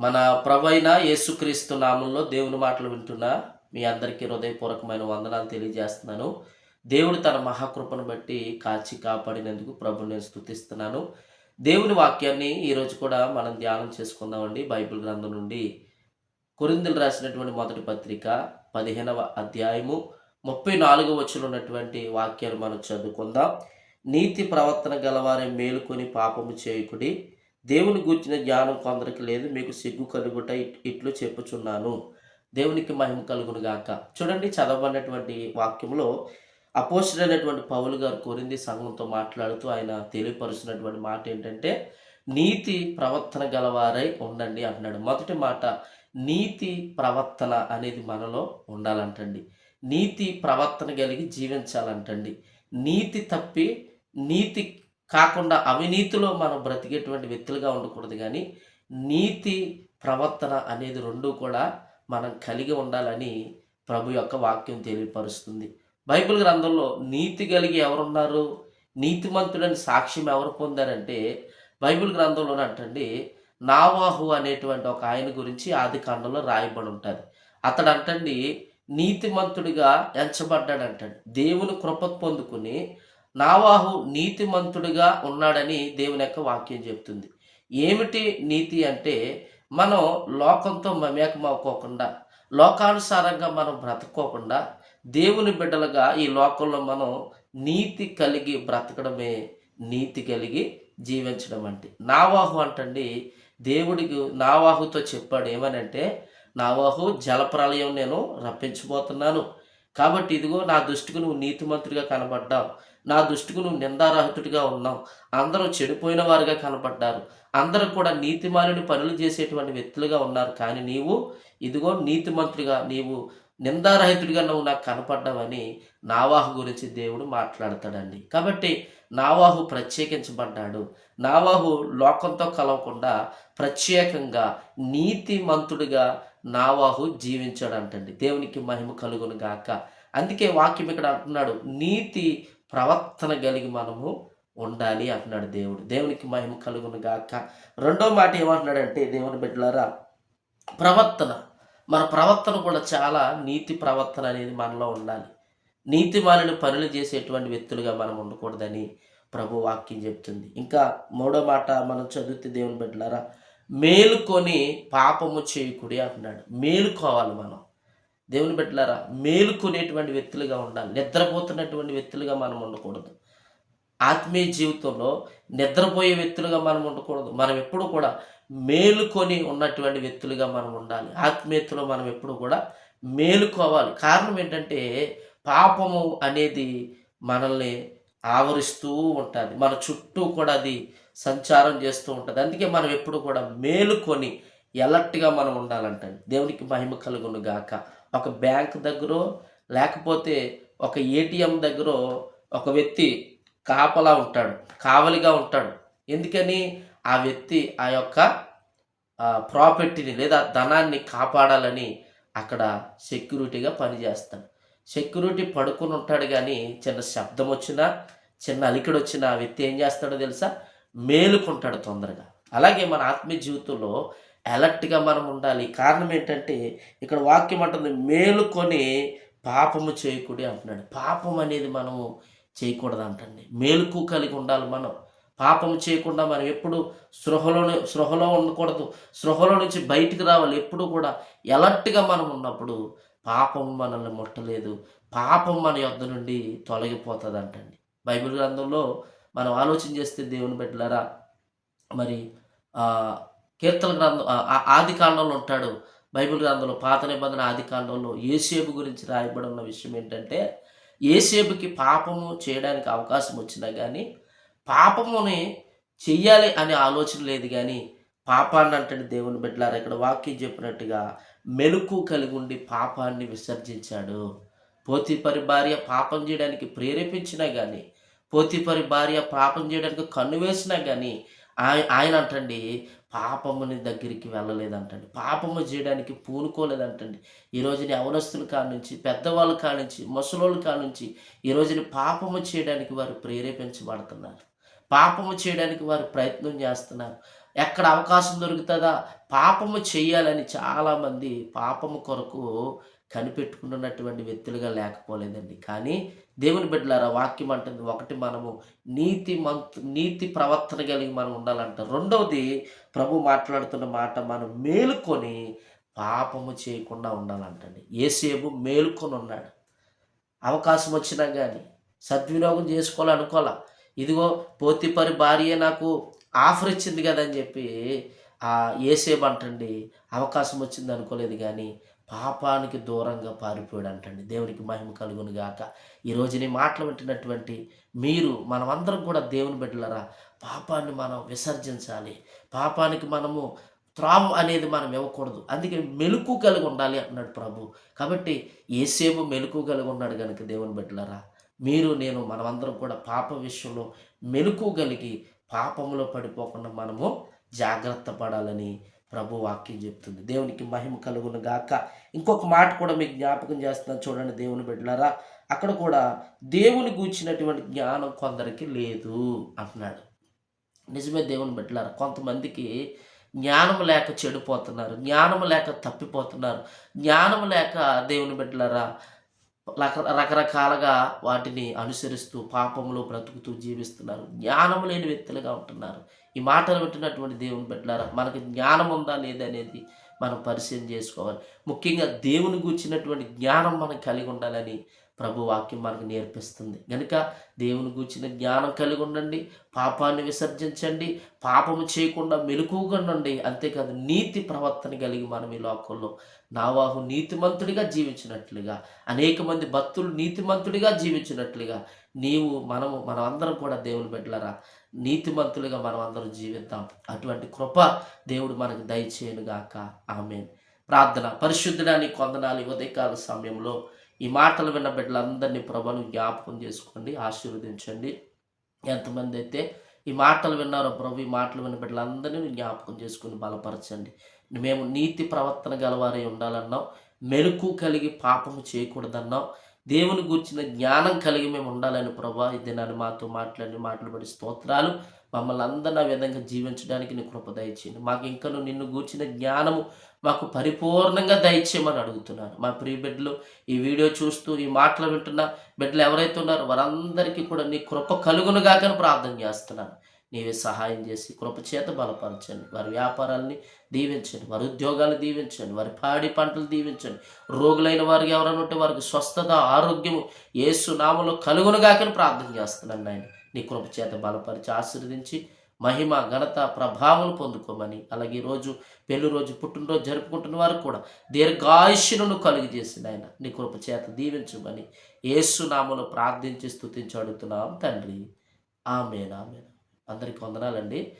మన ప్రభైన యేసుక్రీస్తు నామంలో దేవుని మాటలు వింటున్న మీ అందరికీ హృదయపూర్వకమైన వందనాలు తెలియజేస్తున్నాను. దేవుడు తన మహాకృపను బట్టి కాచి కాపాడినందుకు ప్రభుని నేను స్తుతిస్తున్నాను. దేవుని వాక్యాన్ని ఈరోజు కూడా మనం ధ్యానం చేసుకుందామండి. బైబిల్ గ్రంథం నుండి కొరింథీయులు రాసినటువంటి మొదటి పత్రిక 15వ అధ్యాయము 34వ వచనంలో ఉన్నటువంటి వాక్యాలు మనం చదువుకుందాం. నీతి ప్రవర్తన గలవారే మేలుకొని పాపము చేయకుడి, దేవుని గూర్చిన జ్ఞానం కొందరికి లేదు, మీకు సిగ్గు కలుగుట ఇట్లు చెప్పుచున్నాను. దేవునికి మహిమ కలుగును గాక. చూడండి, చదవబడినటువంటి వాక్యంలో అపోస్తలుడైనటువంటి పౌలు గారు కొరింథీ సంఘంతో మాట్లాడుతూ ఆయన తెలియపరుస్తున్నటువంటి మాట ఏంటంటే, నీతి ప్రవర్తన గలవారై ఉండండి అంటున్నాడు. మొదటి మాట, నీతి ప్రవర్తన అనేది మనలో ఉండాలంటండి. నీతి ప్రవర్తన కలిగి జీవించాలంటండి. నీతి తప్పి నీతి కాకుండా అవినీతిలో మనం బ్రతికేటువంటి వ్యక్తులుగా ఉండకూడదు. కానీ నీతి ప్రవర్తన అనేది రెండూ కూడా మనం కలిగి ఉండాలని ప్రభు యొక్క వాక్యం తెలియపరుస్తుంది. బైబిల్ గ్రంథంలో నీతి కలిగి ఎవరున్నారు, నీతిమంతుడని సాక్ష్యం ఎవరు పొందారంటే బైబిల్ గ్రంథంలోనంటండి నావాహు అనేటువంటి ఒక ఆయన గురించి ఆది కాండంలో రాయబడి ఉంటుంది. అతడు అంటండి నీతిమంతుడిగా ఎంచబడ్డాడంటండి. దేవుని కృప పొందుకుని నావాహు నీతిమంతుడిగా ఉన్నాడని దేవుని యొక్క వాక్యం చెప్తుంది. ఏమిటి నీతి అంటే, మనం లోకంతో మమేకం అవ్వకోకుండా, లోకానుసారంగా మనం బ్రతకోకుండా, దేవుని బిడ్డలుగా ఈ లోకంలో మనం నీతి కలిగి బ్రతకడమే నీతి కలిగి జీవించడం అంటే. నావాహు అంటండి దేవుడికి నావాహుతో చెప్పాడు ఏమనంటే, నావాహు జలప్రలయం నేను రప్పించబోతున్నాను, కాబట్టి ఇదిగో నా దృష్టికి నువ్వు నీతిమంతుడిగా కనబడ్డావు, నా దృష్టికి నువ్వు నిందారహితుడిగా ఉన్నావు, అందరూ చెడిపోయిన వారుగా కనపడ్డారు, అందరూ కూడా నీతిమాలిని పనులు చేసేటువంటి వ్యక్తులుగా ఉన్నారు, కానీ నీవు ఇదిగో నీతిమంతుడిగా, నీవు నిందారహితుడిగా నువ్వు నాకు కనపడ్డావని నావాహు గురించి దేవుడు మాట్లాడతాడండి. కాబట్టి నావాహు ప్రత్యేకించబడ్డాడు. నావాహు లోకంతో కలవకుండా ప్రత్యేకంగా నీతిమంతుడిగా నావాహు జీవించాడంటండి. దేవునికి మహిమ కలుగును గాక. అందుకే వాక్యం ఇక్కడ అంటున్నాడు, నీతి ప్రవర్తన కలిగి మనము ఉండాలి అంటున్నాడు దేవుడు. దేవునికి మహిమ కలుగును గాక. రెండో మాట ఏమంటున్నాడంటే, దేవుని బిడ్డలారా, ప్రవర్తన, మన ప్రవర్తన కూడా చాలా నీతి ప్రవర్తన అనేది మనలో ఉండాలి. నీతి మాలిన పనులు చేసేటువంటి వ్యక్తులుగా మనం ఉండకూడదని ప్రభు వాక్యం చెప్తుంది. ఇంకా మూడో మాట మనం చదివితే, దేవుని బిడ్డలారా, మేలుకొని పాపము చేయకుడి అంటున్నాడు. మేలుకోవాలి మనం. దేవుని బిడ్డలారా, మేలుకునేటువంటి వ్యక్తులుగా ఉండాలి. నిద్రపోతున్నటువంటి వ్యక్తులుగా మనం ఉండకూడదు. ఆత్మీయ జీవితంలో నిద్రపోయే వ్యక్తులుగా మనం ఉండకూడదు. మనం ఎప్పుడు కూడా మేలుకొని ఉన్నటువంటి వ్యక్తులుగా మనం ఉండాలి. ఆత్మీయతలో మనం ఎప్పుడు కూడా మేలుకోవాలి. కారణం ఏంటంటే, పాపము అనేది మనల్ని ఆవరిస్తూ ఉంటుంది, మన చుట్టూ కూడా అది సంచారం చేస్తూ ఉంటుంది. అందుకే మనం ఎప్పుడు కూడా మేలుకొని ఎలర్ట్గా మనం ఉండాలంటే. దేవునికి మహిమ కలుగును గాక. ఒక బ్యాంక్ దగ్గర లేకపోతే ఒక ఏటీఎం దగ్గర ఒక వ్యక్తి కాపలా ఉంటాడు, కావలిగా ఉంటాడు. ఎందుకని? ఆ వ్యక్తి ఆ యొక్క ప్రాపర్టీని లేదా ధనాన్ని కాపాడాలని అక్కడ సెక్యూరిటీగా పనిచేస్తాడు. సెక్యూరిటీ పడుకుని ఉంటాడు, కానీ చిన్న శబ్దం వచ్చినా, చిన్న అలికిడి వచ్చినా ఆ వ్యక్తి ఏం చేస్తాడో తెలుసా? మేలుకుంటాడు తొందరగా. అలాగే మన ఆత్మీయ జీవితంలో అలర్ట్గా మనం ఉండాలి. కారణం ఏంటంటే, ఇక్కడ వాక్యం అంటుంది మేలుకొని పాపము చేయకుడి అంటున్నాడు. పాపం అనేది మనము చేయకూడదు అంటండి. మేలుకు కలిగి ఉండాలి మనం. పాపం చేయకుండా మనం ఎప్పుడు స్పృహలో ఉండకూడదు. స్పృహలో నుంచి బయటికి రావాలి. ఎప్పుడు కూడా ఎలర్ట్గా మనం ఉన్నప్పుడు పాపం మనల్ని ముట్టలేదు, పాపం మన యొద్ద నుండి తొలగిపోతుంది అంటండి. బైబిల్ గ్రంథంలో మనం ఆలోచన చేస్తే, దేవుని బిడ్డలారా, మరి కీర్తన గ్రంథం ఆది కాండంలో ఉంటాడు. బైబిల్ గ్రంథంలో పాత నిబంధన ఆది కాండంలో యోసేపు గురించి రాయబడి ఉన్న విషయం ఏంటంటే, యోసేపుకి పాపము చేయడానికి అవకాశం వచ్చినా కానీ పాపముని చెయ్యాలి అనే ఆలోచన లేదు. కానీ పాపాన్ని అంటే, దేవుని బిడ్డలారా, ఇక్కడ వాక్యం చెప్పినట్టుగా మెలుకు కలిగి ఉండి పాపాన్ని విసర్జించాడు. పోతీఫరు భార్య పాపం చేయడానికి ప్రేరేపించినా కానీ, పోతీఫరు భార్య పాపం చేయడానికి కన్ను వేసినా కానీ ఆయన అంటండి పాపముని దగ్గరికి వెళ్ళలేదంటండి. పాపము చేయడానికి పూనుకోలేదంటండి. ఈరోజుని యవనస్తుల కానుంచి, పెద్దవాళ్ళ కానుంచి, ముసలోళ్ళ కానుంచి ఈరోజుని పాపము చేయడానికి వారు ప్రేరేపించబడుతున్నారు. పాపము చేయడానికి వారు ప్రయత్నం చేస్తున్నారు. ఎక్కడ అవకాశం దొరుకుతుందా పాపము చేయాలని చాలామంది పాపము కొరకు కనిపెట్టుకున్నటువంటి వ్యక్తులుగా లేకపోలేదండి. కానీ దేవుని బిడ్డలారా వాక్యం అంటుంది ఒకటి మనము నీతి ప్రవర్తన కలిగి మనం ఉండాలంట. రెండవది ప్రభు మాట్లాడుతున్న మాట మనం మేలుకొని పాపము చేయకుండా ఉండాలంటండి. యేసేపు మేలుకొని ఉన్నాడు. అవకాశం వచ్చినా గానీ సద్వినియోగం చేసుకోవాలనుకోలా. ఇదిగో పోతీఫరు భార్యే నాకు ఆఫర్ ఇచ్చింది కదా అని చెప్పి యేసేపు అంటండి అవకాశం వచ్చింది అనుకోలేదు కానీ పాపానికి దూరంగా పారిపోయాడంటండి. దేవునికి మహిమ కలుగును గాక. ఈరోజు నీ మాటలు వింటున్నటువంటి మీరు మనమందరం కూడా దేవుని బిడ్డలారా పాపాన్ని మనం విసర్జించాలి. పాపానికి మనము త్రావు అనేది మనం ఇవ్వకూడదు. అందుకే మెలుకు కలిగి ఉండాలి అన్నాడు ప్రభు. కాబట్టి యేసేపు మెలుకు కలిగి ఉన్నాడు కనుక దేవుని బిడ్డలారా నేను మనమందరం కూడా పాప విషయంలో మెలుకు కలిగి పాపంలో పడిపోకుండా మనము జాగ్రత్త పడాలని ప్రభు వాక్యం చెప్తుంది. దేవునికి మహిమ కలుగును గాక. ఇంకొక మాట కూడా మీకు జ్ఞాపకం చేస్తున్నాను చూడండి దేవుని బిడ్డలారా. అక్కడ కూడా దేవుని గూర్చినటువంటి జ్ఞానం కొందరికి లేదు అంటున్నాడు. నిజమే దేవుని బిడ్డలారా, కొంతమందికి జ్ఞానం లేక చెడిపోతున్నారు, జ్ఞానం లేక తప్పిపోతున్నారు, జ్ఞానం లేక దేవుని బిడ్డలారా రకరకాలుగా వాటిని అనుసరిస్తూ పాపంలో బ్రతుకుతూ జీవిస్తున్నారు. జ్ఞానం లేని వ్యక్తులుగా ఉంటున్నారు. ఈ మాటలు వింటున్నటువంటి దేవుని బిడ్డలారా మనకు జ్ఞానం ఉందా లేదా అనేది మనం పరిశీలన చేసుకోవాలి. ముఖ్యంగా దేవుని గూర్చినటువంటి జ్ఞానం మనం కలిగి ఉండాలని ప్రభు వాక్యం మనకు నేర్పిస్తుంది. కనుక దేవుని గూర్చిన జ్ఞానం కలిగి ఉండండి, పాపాన్ని విసర్జించండి, పాపము చేయకుండా మెలకువగా ఉండండి. అంతేకాదు నీతి ప్రవర్తన కలిగి మనం ఈ లోకంలో నావాహు నీతిమంతుడిగా జీవించినట్లుగా, అనేక మంది భక్తులు నీతిమంతుడిగా జీవించినట్లుగా మనమందరం కూడా దేవుని బిడ్డలారా నీతిమంతులుగా మనం అందరం జీవిద్దాం. అటువంటి కృప దేవుడు మనకు దయచేయనుగాక. ఆమేన్. ప్రార్థన. పరిశుద్ధుడా నీ కొందనాలు ఉదయకాల సమయంలో ఈ మాటలు విన్న బిడ్డలందరినీ ప్రభువును జ్ఞాపకం చేసుకోండి, ఆశీర్వదించండి. ఎంతమంది అయితే ఈ మాటలు విన్నారో ప్రభు ఈ మాటలు విన్న బిడ్డలందరినీ జ్ఞాపకం చేసుకుని బలపరచండి. మేము నీతి ప్రవర్తన గలవారై ఉండాలన్నాం, మెలకు కలిగి పాపము చేయకూడదన్నాం, దేవుని గూర్చిన జ్ఞానం కలిగి మేము ఉండాలని ప్రభా ఈ దినాన్ని మాతో మాట్లాడి స్తోత్రాలు. మమ్మల్ని అందరినీ ఆ విధంగా జీవించడానికి నీ కృప దయచేయండి. మాకు ఇంకను నిన్ను గూర్చిన జ్ఞానము మాకు పరిపూర్ణంగా దయచేయమని అడుగుతున్నాను. మా ప్రియ బిడ్డలు ఈ వీడియో చూస్తూ ఈ మాటలు వింటున్న బిడ్డలు ఎవరైతే ఉన్నారో వారందరికీ కూడా నీ కృప కలుగునుగాకని ప్రార్థన చేస్తున్నాను. నీవే సహాయం చేసి కృప చేత బలపరచండి. వారి వ్యాపారాలని దీవించండి, వారి ఉద్యోగాలు దీవించండి, వారి పాడి పంటలు దీవించండి. రోగులైన వారికి ఎవరైనా ఉంటే వారికి స్వస్థత ఆరోగ్యము యేసు నామములో కలుగునుగాకని ప్రార్థన చేస్తున్నాను. నాయన నీ కృప చేత బలపరిచి ఆశీర్వదించి మహిమ ఘనత ప్రభావం పొందుకోమని, అలాగే ఈరోజు పెళ్లి రోజు పుట్టినరోజు జరుపుకుంటున్న వారు కూడా దీర్ఘాయుష్యులను కలుగు చేసిన ఆయన నీ కృప చేత దీవించమని యేసు నామములో ప్రార్థించి స్తుతించి అడుగుతున్నాం తండ్రి. ఆమేన్. ఆమేన్. అందరికీ వందనాలండి.